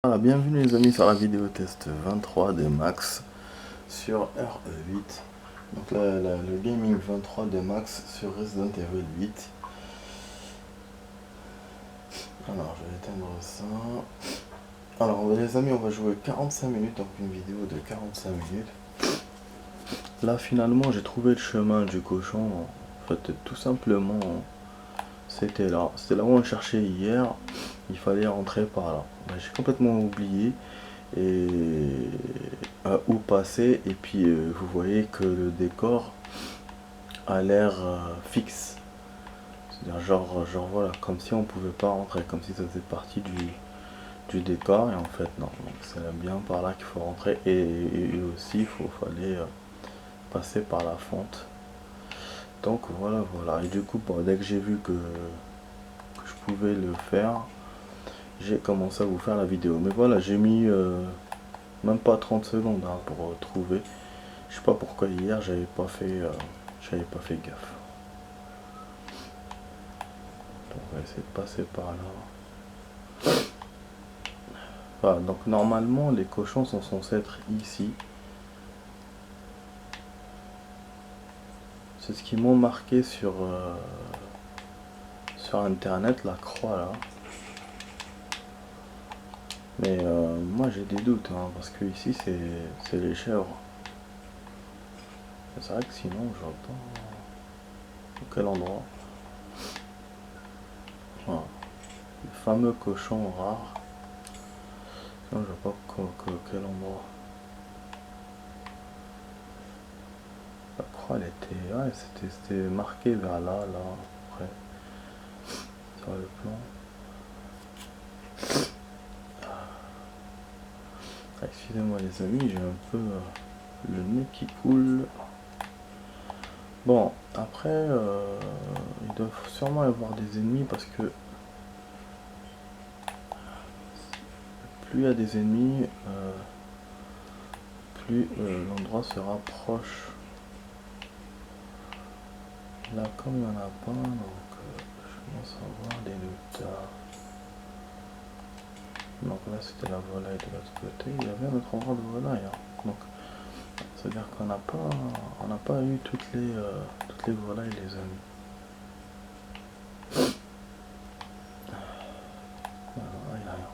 Voilà, bienvenue les amis sur la vidéo test 23 de Max sur RE8. Donc là, le gaming 23 de Max sur Resident Evil 8. Alors je vais éteindre ça. Alors les amis, on va jouer 45 minutes, donc une vidéo de 45 minutes. Là finalement j'ai trouvé le chemin du cochon. En fait tout simplement c'était là où on cherchait hier. Il fallait rentrer par là. J'ai complètement oublié et où passer, et puis vous voyez que le décor a l'air fixe, c'est-à-dire genre voilà, comme si on pouvait pas rentrer, comme si ça faisait partie du décor, et en fait non, donc c'est bien par là qu'il faut rentrer, et aussi fallait passer par la fente. Donc voilà, et du coup bon, dès que j'ai vu que je pouvais le faire, j'ai commencé à vous faire la vidéo. Mais voilà, j'ai mis même pas 30 secondes hein, pour trouver. Je sais pas pourquoi hier j'avais pas fait gaffe. Donc on va essayer de passer par là. Voilà, donc normalement les cochons sont censés être ici. C'est ce qu'ils m'ont marqué sur internet, la croix là. Mais moi j'ai des doutes hein, parce que ici c'est les chèvres. C'est vrai que sinon je vois pas quel endroit. Voilà. Le fameux cochon rare. Non, je vois pas quel endroit. La croix elle était. Ouais, c'était marqué vers là, après. Sur le plan. Ah, excusez-moi les amis, j'ai un peu le nez qui coule. Bon, après, il doit sûrement y avoir des ennemis parce que plus il y a des ennemis, plus l'endroit se rapproche. Là, comme il n'y en a pas, donc je commence à voir des looters. Donc là, c'était la volaille de l'autre côté. Il y avait un autre endroit de volaille. Hein. Donc, c'est-à-dire qu'on n'a pas eu toutes les volailles, les amis. Voilà, il n'y a rien.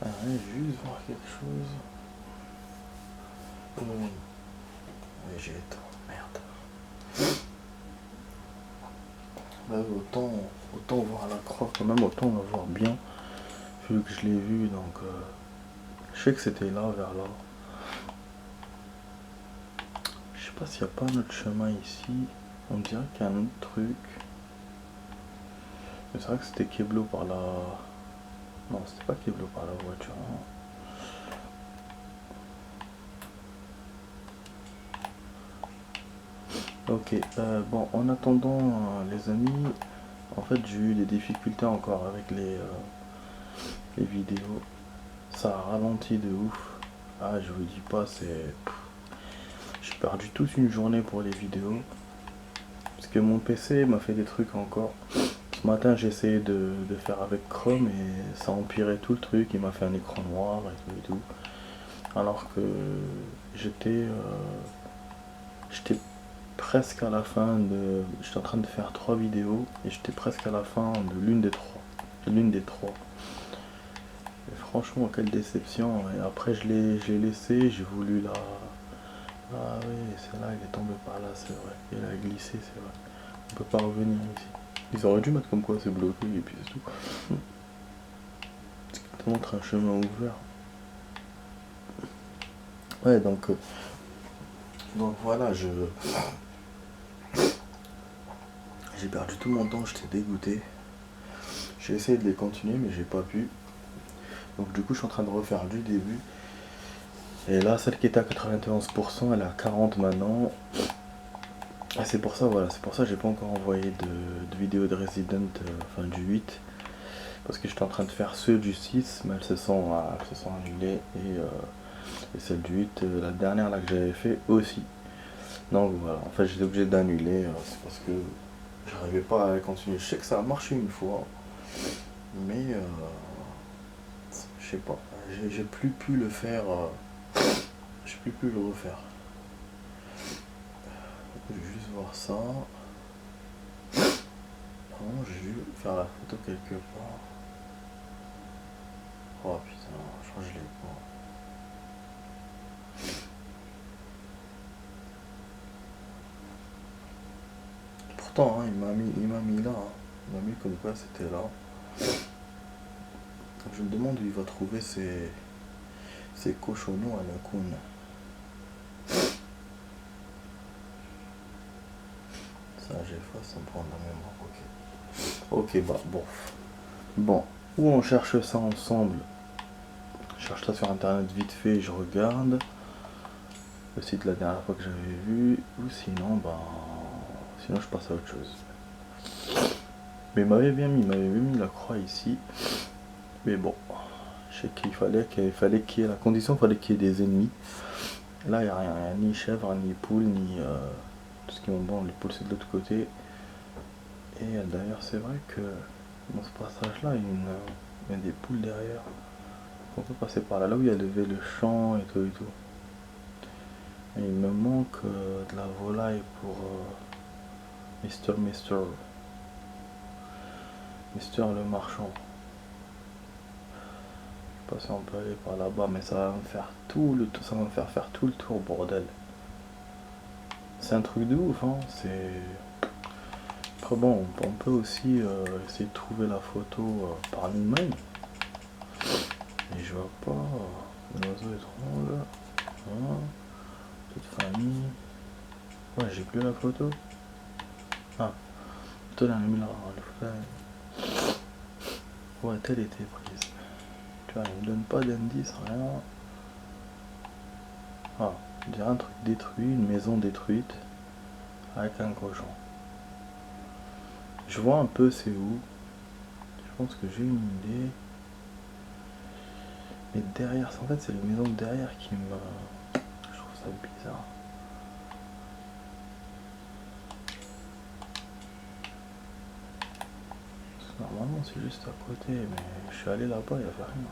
Alors, je vais juste voir quelque chose. Oui, j'ai éteint. Merde. Là, autant voir la croix quand même, autant la voir bien. Vu que je l'ai vu, donc je sais que c'était là, vers là. Je sais pas s'il n'y a pas un autre chemin ici. On dirait qu'il y a un autre truc. Mais c'est vrai que c'était Keblo par là. Non, c'était pas Keblo par la voiture. Hein. Ok, bon, en attendant, les amis, en fait, j'ai eu des difficultés encore avec les vidéos. Ça a ralenti de ouf. Ah, je vous dis pas, c'est. J'ai perdu toute une journée pour les vidéos. Parce que mon PC m'a fait des trucs encore. Ce matin, j'ai essayé de faire avec Chrome et ça empirait tout le truc. Il m'a fait un écran noir et tout. Alors que j'étais presque à la fin de. J'étais en train de faire 3 vidéos et j'étais presque à la fin de l'une des trois. Et franchement, quelle déception. Et après, je l'ai laissé, j'ai voulu la. Ah oui, c'est là, il est tombé par là, c'est vrai. Il a glissé, c'est vrai. On peut pas revenir ici. Ils auraient dû mettre comme quoi c'est bloqué et puis c'est tout. Ça te montre un chemin ouvert. Ouais, donc voilà, j'ai perdu tout mon temps, j'étais dégoûté. J'ai essayé de les continuer, mais j'ai pas pu. Donc du coup, je suis en train de refaire du début. Et là, celle qui était à 91%, elle est à 40 maintenant. Et c'est pour ça, voilà, c'est pour ça que j'ai pas encore envoyé de vidéo de Resident, enfin du 8. Parce que j'étais en train de faire ceux du 6, mais elles se sont annulées. Et celle du 8, la dernière là que j'avais fait aussi. Donc voilà, en fait j'étais obligé d'annuler, c'est parce que j'arrivais pas à continuer. Je sais que ça a marché une fois, mais je sais pas, j'ai plus pu le faire, j'ai plus pu le refaire. Je vais juste voir ça. Vraiment, j'ai dû faire la photo quelque part. Oh putain, je crois que je l'ai pas. Pourtant, hein, il m'a mis là. Hein. Il m'a mis comme quoi c'était là. Je me demande où il va trouver ces cochonneaux à la coune. Ça, j'efface sans prendre la mémoire. Ok. Ok, bah, bon. Bon, où on cherche ça ensemble? Je cherche ça sur internet vite fait, je regarde. Le site la dernière fois que j'avais vu. Ou sinon, bah. Sinon, je passe à autre chose. Mais il m'avait bien mis la croix ici. Mais bon, je sais qu'il fallait qu'il y ait la condition, il fallait qu'il y ait des ennemis. Là, il n'y a rien, ni chèvre, ni poule, ni tout ce qui est bon. Les poules, c'est de l'autre côté. Et d'ailleurs, c'est vrai que dans ce passage-là, il y a des poules derrière. On peut passer par là, là où il y a le champ et tout et tout. Et il me manque de la volaille pour Mister le marchand. Je sais pas si on peut aller par là-bas, mais ça va me faire ça va me faire tout le tour, bordel. C'est un truc de ouf, hein. C'est. Après bon, on peut aussi essayer de trouver la photo par nous-mêmes. Et je vois pas un oiseau étrange. Hein. Toute famille. Ouais, j'ai plus la photo. Ah, toi là, mis là, le frère. Ouais, telle était prise. Tu vois, il me donne pas d'indice, rien. Ah, on dirait un truc détruit, une maison détruite. Avec un cochon. Je vois un peu c'est où. Je pense que j'ai une idée. Mais derrière, en fait c'est les maisons derrière qui me... Je trouve ça bizarre. Normalement c'est juste à côté, mais je suis allé là-bas, il n'y avait rien.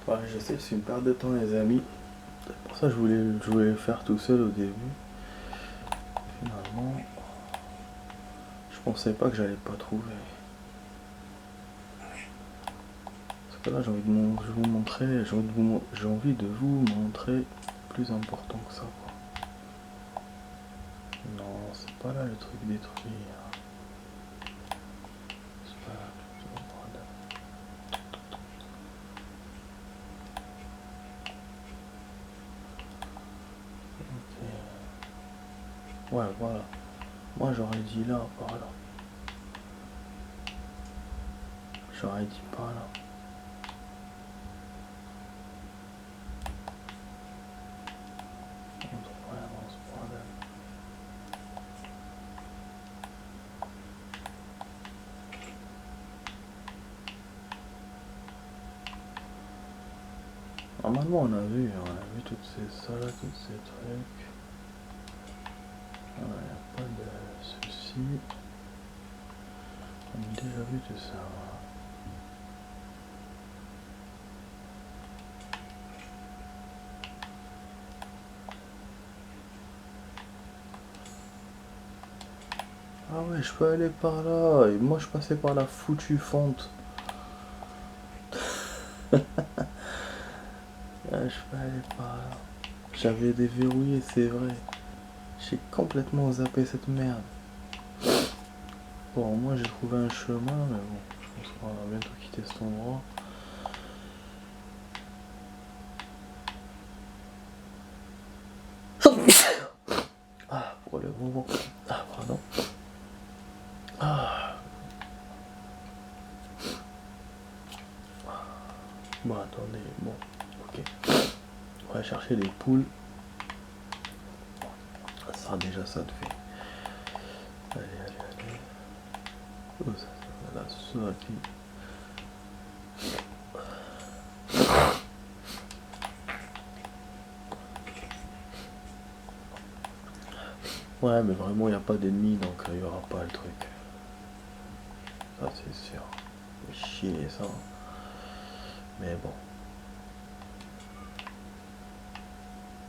Ouais, je sais, c'est une perte de temps les amis. C'est pour ça que je voulais le faire tout seul au début. Finalement, je pensais pas que j'allais pas trouver. Parce que là j'ai envie de vous montrer, j'ai envie de vous montrer plus important que ça quoi. Non, c'est pas là le truc détruit. C'est pas là. Ouais, voilà. Moi j'aurais dit là, par là. J'aurais dit par là. On trouve rien dans ce bordel. Normalement on a vu toutes ces salades, toutes ces trucs. Il n'y a pas de soucis. On a déjà vu tout ça. Ah ouais, je peux aller par là. Et moi je passais par la foutue fente. Ah, je peux aller par là. J'avais déverrouillé, c'est vrai. J'ai complètement zappé cette merde. Bon, moi j'ai trouvé un chemin, mais bon, je pense qu'on va bientôt quitter cet endroit. Ah, pour le moment. Ah, pardon. Ah. Bon, attendez, bon, ok. On va chercher les poules. Ça, déjà, ça te fait. Allez. Oh, ça, la sauce. Ouais, mais vraiment, il n'y a pas d'ennemis, donc il n'y aura pas le truc. Ça, c'est sûr. C'est chier, ça. Mais bon.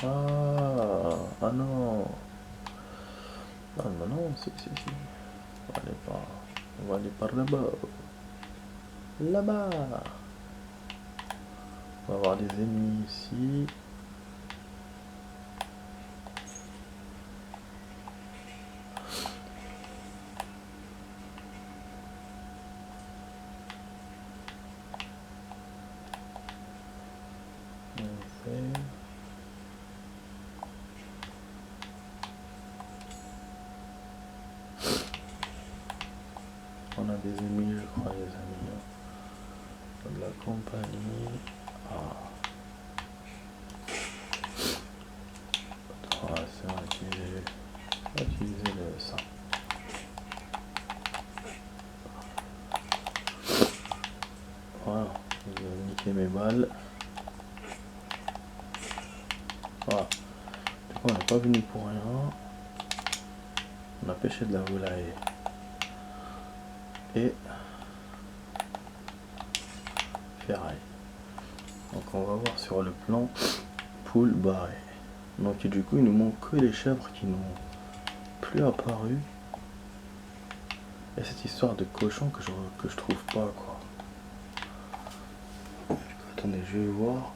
Ah non. Ah non, non, si. On va aller par là-bas. Là-bas. On va avoir des ennemis ici. On a des ennemis, je crois, les amis. De la compagnie. Ah. Ah, c'est vrai, utiliser le sang. Voilà, je vais niquer mes balles. Voilà. Du coup, on n'est pas venu pour rien. On a pêché de la volaille. Et ferraille. Donc on va voir sur le plan poule barré. Donc du coup il nous manque que les chèvres qui n'ont plus apparu. Et cette histoire de cochon que je trouve pas quoi. Du coup, attendez, je vais voir.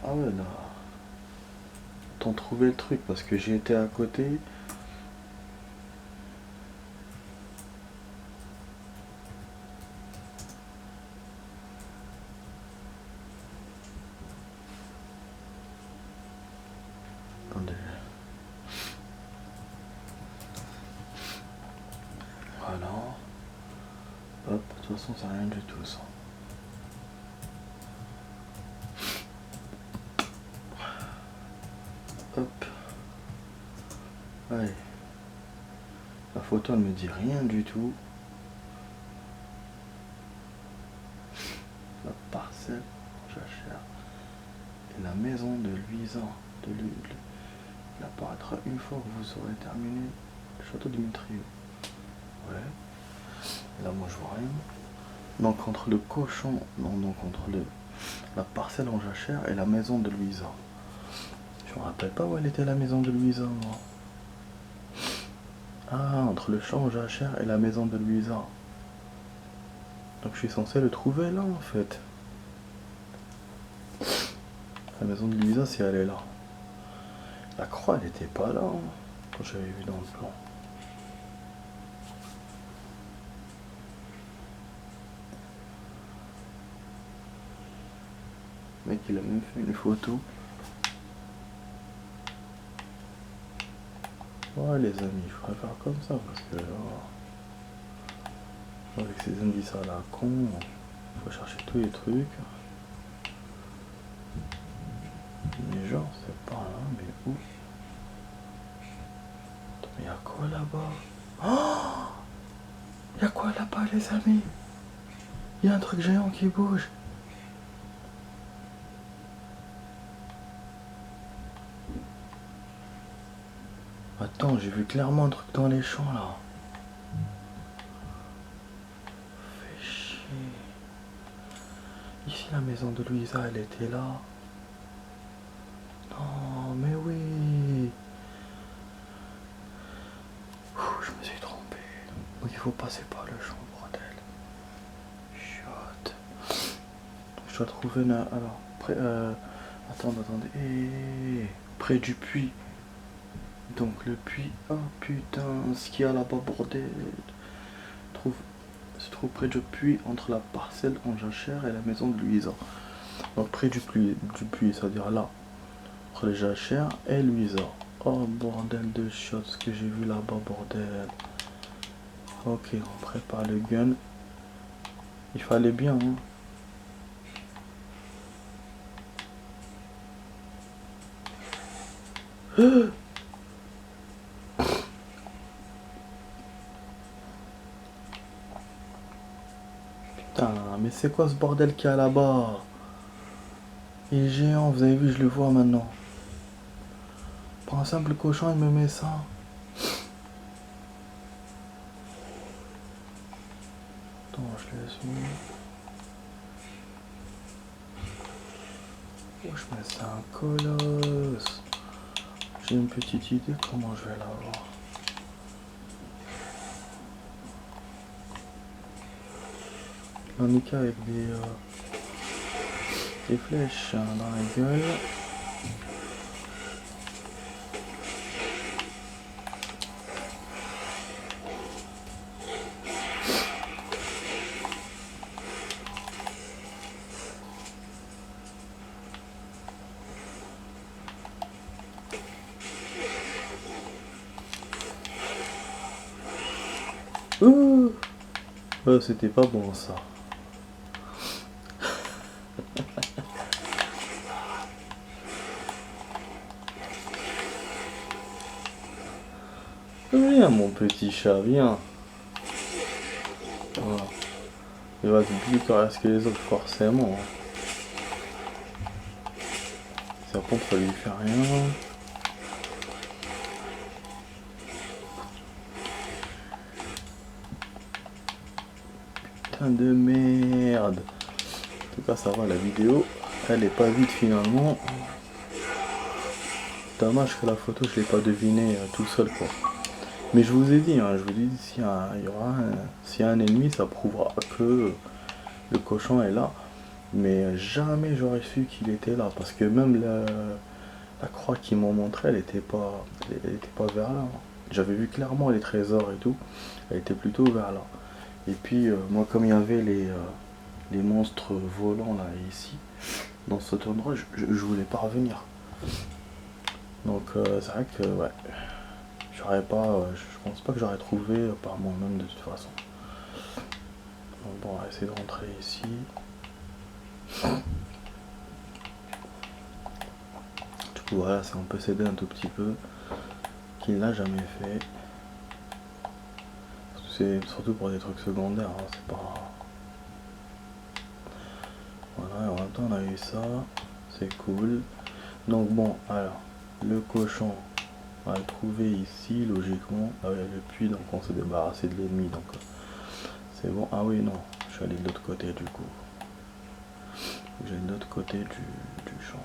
Ah ouais là. T'en trouvé le truc parce que j'ai été à côté. Attendez. Voilà. Hop, de toute façon c'est rien du tout ça. Hop. Allez. La photo elle me dit rien du tout. La parcelle jachère et la maison de Luisa de l'huile. Il apparaîtra une fois que vous aurez terminé le château de Mitrio. Ouais. Là moi je vois rien. Donc entre le cochon, non donc entre la parcelle en jachère et la maison de Louisa. Je me rappelle pas où elle était la maison de Louisa moi. Ah, entre le champ en jachère et la maison de Louisa. Donc je suis censé le trouver là en fait. La maison de Louisa si elle est là. La croix elle était pas là hein, quand j'avais vu dans le plan. Le mec il a même fait une photo. Ouais les amis, je préfère comme ça parce que avec ces indices à la con, faut chercher tous les trucs. Mais genre c'est pas là, mais où? Mais y'a quoi là-bas? Oh, y'a quoi là-bas les amis? Y'a un truc géant qui bouge. Attends, j'ai vu clairement un truc dans les champs là. Fais chier. Ici la maison de Louisa, elle était là. Non, mais oui. Ouh, je me suis trompé. Donc il faut passer par le champ, bordel. Chiotte. Je dois trouver une... Alors, attendez. Près du puits. Donc le puits... Oh putain, ce qu'il y a là-bas, bordel. Se trouve près du puits entre la parcelle en jachère et la maison de Louisa. Donc près du puits, c'est-à-dire là. Entre les jachères et Louisa. Oh bordel de shot, ce que j'ai vu là-bas, bordel. Ok, on prépare le gun. Il fallait bien, hein. Putain, mais c'est quoi ce bordel qu'il y a là-bas? Il est géant, vous avez vu, je le vois maintenant. Pour un simple cochon, il me met ça. je laisse mis. Wesh, mais c'est un colosse. J'ai une petite idée comment je vais l'avoir. On nique avec des flèches hein, dans la gueule. Oh, c'était pas bon ça. Viens mon petit chat, viens. Voilà. Il va être plus coriace que les autres forcément. Ça contre ça lui fait rien. Putain de merde. En tout cas ça va, la vidéo elle est pas vide finalement. Dommage que la photo je l'ai pas deviné tout seul quoi. Mais je vous ai dit, hein, je vous ai dit s'il y a un ennemi ça prouvera que le cochon est là. Mais jamais j'aurais su qu'il était là parce que même la croix qu'ils m'ont montré elle était pas vers là. J'avais vu clairement les trésors et tout, elle était plutôt vers là. Et puis moi comme il y avait les monstres volants là ici, dans cet endroit, je voulais pas revenir. Donc c'est vrai que ouais, j'aurais pas, je pense pas que j'aurais trouvé par moi-même de toute façon. Donc bon, on va essayer de rentrer ici. Du coup voilà, ça on peut s'aider un tout petit peu, qu'il n'a jamais fait. C'est surtout pour des trucs secondaires, hein, c'est pas... Voilà, et en même temps on a eu ça, c'est cool. Donc bon, alors, le cochon, on va le trouver ici, logiquement. Ah ouais, le puits, donc on s'est débarrassé de l'ennemi, donc c'est bon. Ah oui, non, je suis allé de l'autre côté du coup. J'ai de l'autre côté du champ.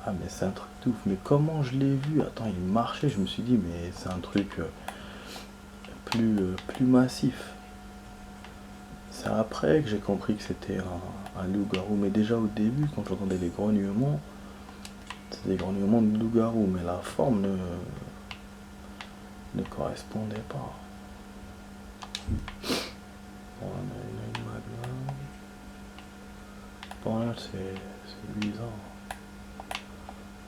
Ah mais c'est un truc de ouf, mais comment je l'ai vu? Attends, il marchait, je me suis dit, mais c'est un truc plus massif. C'est après que j'ai compris que c'était un loup-garou, mais déjà au début, quand j'entendais les grognements, c'était des grognements de loup-garou, mais la forme ne correspondait pas. Bon, on a une magnum. Bon là c'est bizarre.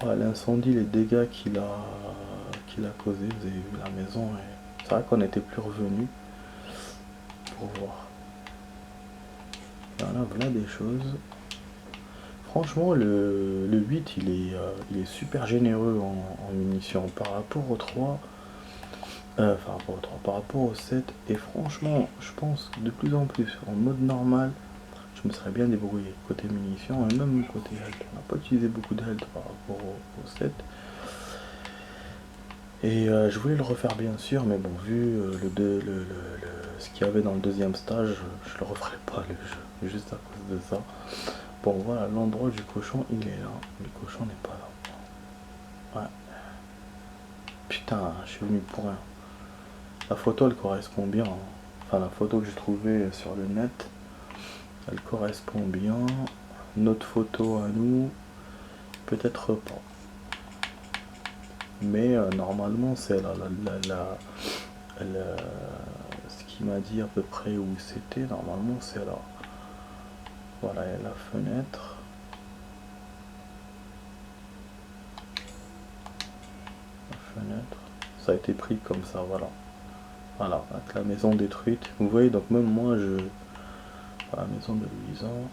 Ouais, l'incendie, les dégâts qu'il a causé, vous avez vu la maison, et c'est vrai qu'on n'était plus revenu pour voir. Voilà des choses. Franchement, le 8, il est super généreux en munitions par rapport au 3. Par rapport au 7. Et franchement, je pense de plus en plus, en mode normal, je me serais bien débrouillé. Côté munitions et même côté health. On n'a pas utilisé beaucoup de health par rapport au 7. Et je voulais le refaire bien sûr, mais bon, vu ce qu'il y avait dans le deuxième stage, je le referai pas le jeu, juste à cause de ça. Bon voilà, l'endroit du cochon, il est là. Le cochon n'est pas là. Ouais. Putain, je suis venu pour rien. La photo, elle correspond bien. Hein. Enfin, la photo que j'ai trouvée sur le net, elle correspond bien. Notre photo à nous, peut-être pas. Mais normalement, c'est ce qu'il m'a dit à peu près où c'était. Normalement, c'est là. Voilà, il y a la fenêtre. La fenêtre. Ça a été pris comme ça, voilà. Voilà, avec la maison détruite. Vous voyez, donc même moi, la maison de Louison.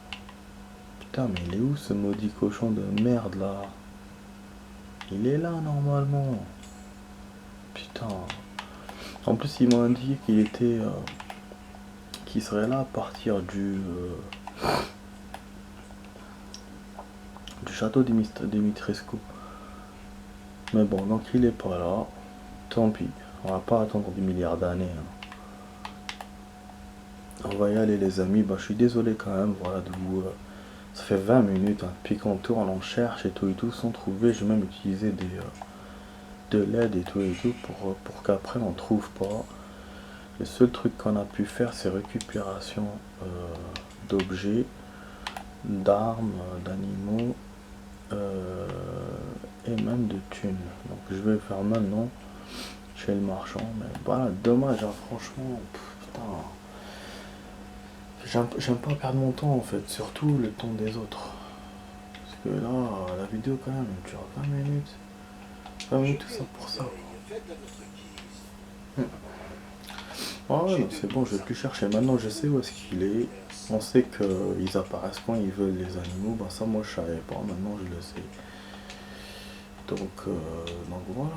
Putain, mais il est où ce maudit cochon de merde, là? Il est là, normalement. Putain. En plus, il m'a indiqué qu'il était... qu'il serait là à partir du château Dimitrescu. Mais bon, donc il est pas là. Tant pis. On va pas attendre des milliards d'années. Hein. On va y aller les amis, bah je suis désolé quand même, voilà, de vous... ça fait 20 minutes, hein, depuis qu'on tourne, on cherche et tout, sans trouver. J'ai même utilisé de l'aide et tout, pour qu'après on trouve pas. Le seul truc qu'on a pu faire, c'est récupération d'objets, d'armes, d'animaux, et même de thunes. Donc je vais le faire maintenant chez le marchand, mais voilà, dommage, hein, franchement, putain. J'aime pas perdre mon temps en fait, surtout le temps des autres. Parce que là, la vidéo quand même, elle dure 20 minutes. 20 minutes tout ça pour ça. Ouais, non, c'est bon, je vais plus chercher. Maintenant, je sais où est-ce qu'il est. On sait qu'ils apparaissent quand ils veulent les animaux. Bah ça, moi, je savais pas. Maintenant, je le sais. Donc voilà.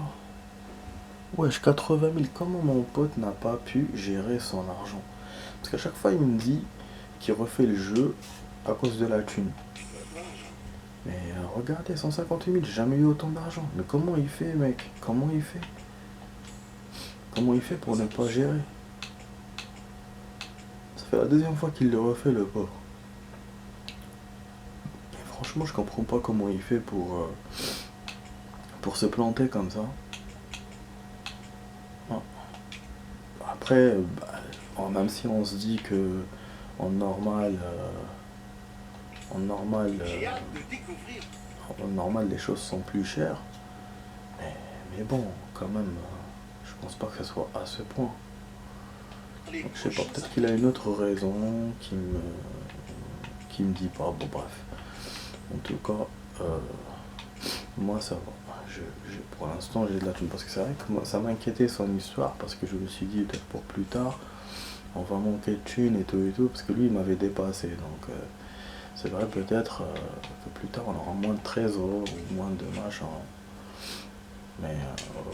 Wesh, 80 000. Comment mon pote n'a pas pu gérer son argent? Parce qu'à chaque fois, il me dit qu'il refait le jeu à cause de la thune. Mais regardez, 158 000, j'ai jamais eu autant d'argent. Mais comment il fait, mec? Comment il fait? Comment il fait pour ne pas gérer? Ça fait la deuxième fois qu'il le refait, le pauvre. Et franchement, je comprends pas comment il fait pour se planter comme ça. Ah. Après, même si on se dit que en normal, en normal, en normal, les choses sont plus chères. Mais bon, quand même, je pense pas que ce soit à ce point. Donc, je sais pas, peut-être qu'il a une autre raison qui me dit pas. Bon, bref. En tout cas, moi ça va. Pour l'instant, j'ai de la thune. Parce que c'est vrai que moi, ça m'inquiétait son histoire. Parce que je me suis dit, peut-être pour plus tard, on va manquer de thune et tout. Parce que lui, il m'avait dépassé. Donc, c'est vrai, peut-être que plus tard, on aura moins de trésors ou moins de machin. Mais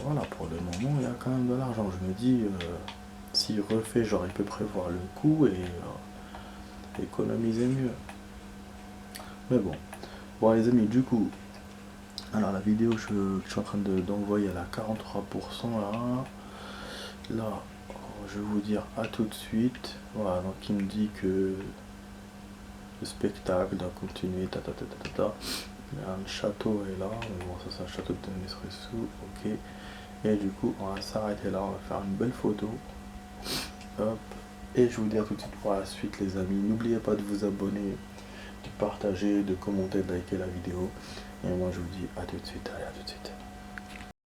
voilà, pour le moment, il y a quand même de l'argent. Je me dis, s'il refait, j'aurais pu prévoir le coup et économiser mieux. Mais bon. Bon les amis, du coup, alors la vidéo que je suis en train d'envoyer, elle a 43% là. Là, je vais vous dire à tout de suite. Voilà, donc il me dit que le spectacle doit continuer, Un château est là, mais bon, ça c'est un château de Nespresso, ok. Et du coup, on va s'arrêter là, on va faire une belle photo. Hop. Et je vous dis à tout de suite pour la suite les amis. N'oubliez pas de vous abonner, de partager, de commenter, de liker la vidéo. Et moi je vous dis à tout de suite, allez à tout de suite.